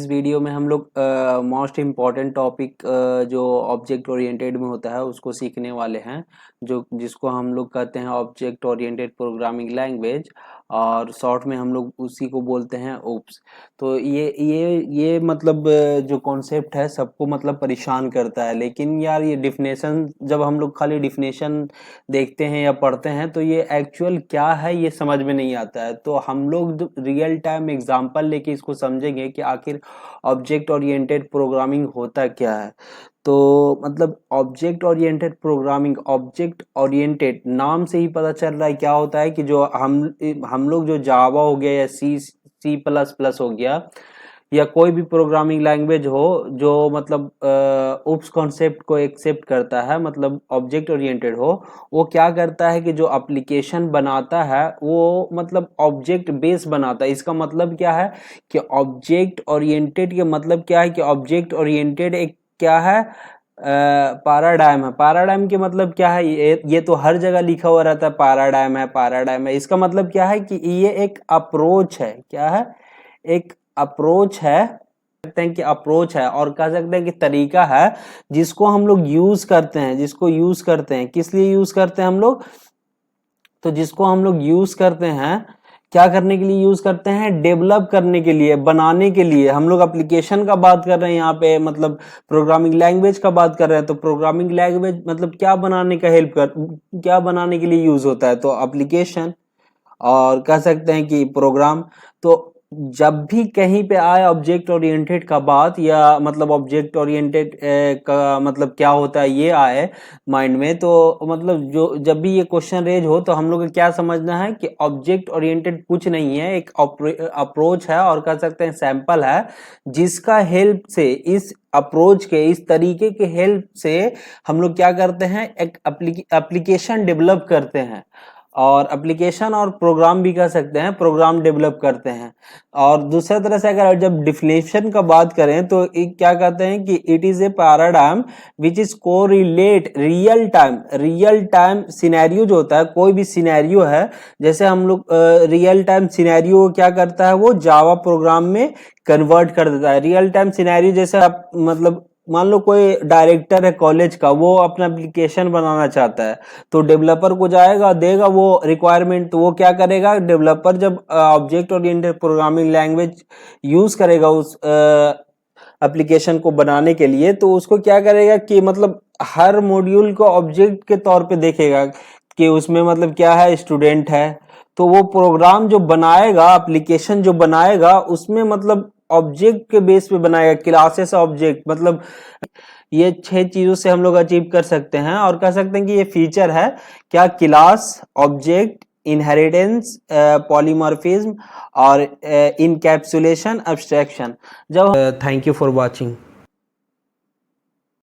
इस वीडियो में हम लोग मोस्ट इम्पॉर्टेंट टॉपिक जो ऑब्जेक्ट ओरिएंटेड में होता है उसको सीखने वाले हैं, जो जिसको हम लोग कहते हैं ऑब्जेक्ट ओरिएंटेड प्रोग्रामिंग लैंग्वेज, और शॉर्ट में हम लोग उसी को बोलते हैं ओप्स। तो ये मतलब जो कॉन्सेप्ट है सबको मतलब परेशान करता है, लेकिन यार ये डिफिनेशन जब हम लोग खाली डिफिनेशन देखते हैं या पढ़ते हैं तो ये एक्चुअल क्या है ये समझ में नहीं आता है। तो हम लोग रियल टाइम एग्जांपल लेके इसको समझेंगे कि आखिर ऑब्जेक्ट ओरिएंटेड प्रोग्रामिंग होता क्या है। तो मतलब object oriented programming, object oriented नाम से ही पता चल रहा है क्या होता है कि जो हम लोग जो जावा हो गया या सी प्लस प्लस हो गया या कोई भी प्रोग्रामिंग लैंग्वेज हो जो मतलब उस कॉन्सेप्ट को एक्सेप्ट करता है, मतलब ऑब्जेक्ट ओरिएंटेड हो, वो क्या करता है कि जो एप्लीकेशन बनाता है वो मतलब ऑब्जेक्ट बेस बनाता है। इसका मतलब क्या है कि ऑब्जेक्ट ओरिएंटेड के मतलब क्या है कि ऑब्जेक्ट ओरिएंटेड एक क्या है, पैराडाइम है। पैराडाइम के मतलब क्या है, ये तो हर जगह लिखा हुआ रहता है पैराडाइम है पैराडाइम है। इसका मतलब क्या है कि ये एक अप्रोच है। क्या है? एक अप्रोच है, सकते हैं कि अप्रोच है, और कह सकते हैं कि तरीका है जिसको हम लोग यूज करते हैं। जिसको यूज करते हैं किस लिए यूज करते हैं हम लोग? तो जिसको हम लोग यूज करते हैं क्या करने के लिए यूज करते हैं? डेवलप करने के लिए, बनाने के लिए। हम लोग एप्लीकेशन का बात कर रहे हैं यहाँ पे, मतलब प्रोग्रामिंग लैंग्वेज का बात कर रहे हैं। तो प्रोग्रामिंग लैंग्वेज मतलब क्या बनाने का क्या बनाने के लिए यूज होता है? तो एप्लीकेशन, और कह सकते हैं कि प्रोग्राम। तो जब भी कहीं पे आए ऑब्जेक्ट ओरिएंटेड का बात, या मतलब ऑब्जेक्ट ओरिएंटेड का मतलब क्या होता है ये आए माइंड में, तो मतलब जो जब भी ये क्वेश्चन रेज हो तो हम लोग को क्या समझना है कि ऑब्जेक्ट ओरिएंटेड कुछ नहीं है, एक अप्रोच है, और कह सकते हैं सैंपल है, जिसका हेल्प से, इस अप्रोच के, इस तरीके के हेल्प से हम लोग क्या करते हैं, एक एप्लीकेशन डेवलप करते हैं। और एप्लीकेशन और प्रोग्राम भी कह सकते हैं, प्रोग्राम डेवलप करते हैं। और दूसरा तरह से अगर जब डिफिनेशन का बात करें तो क्या कहते हैं कि it is a paradigm which is correlate real time scenario. जो होता है कोई भी सिनेरियो है, जैसे हम लोग रियल टाइम सिनेरियो क्या करता है, वो जावा प्रोग्राम में कन्वर्ट कर देता है। रियल टाइम सिनेरियो जैसे आप मतलब मान लो कोई डायरेक्टर है कॉलेज का, वो अपना एप्लीकेशन बनाना चाहता है, तो डेवलपर को जाएगा, देगा वो रिक्वायरमेंट, तो वो क्या करेगा, डेवलपर जब object oriented programming language use करेगा उस एप्लीकेशन को बनाने के लिए, तो उसको क्या करेगा कि मतलब हर मॉड्यूल को ऑब्जेक्ट के तौर पे देखेगा कि उसमें मतलब क्या है, स्टूडेंट है। तो वो प्रोग्राम जो बनाएगा, एप्लीकेशन जो बनाएगा, उसमें मतलब ऑब्जेक्ट के बेस पे बनाएगा, क्लासेस ऑब्जेक्ट, मतलब ये 6 चीजों से हम लोग अचीव कर सकते हैं। और कह सकते हैं कि ये फीचर है क्या, क्लास, ऑब्जेक्ट, इनहेरिटेंस, पॉलीमॉर्फिज्म और इनकैप्सुलेशन, एब्स्ट्रैक्शन। जब थैंक यू फॉर वॉचिंग।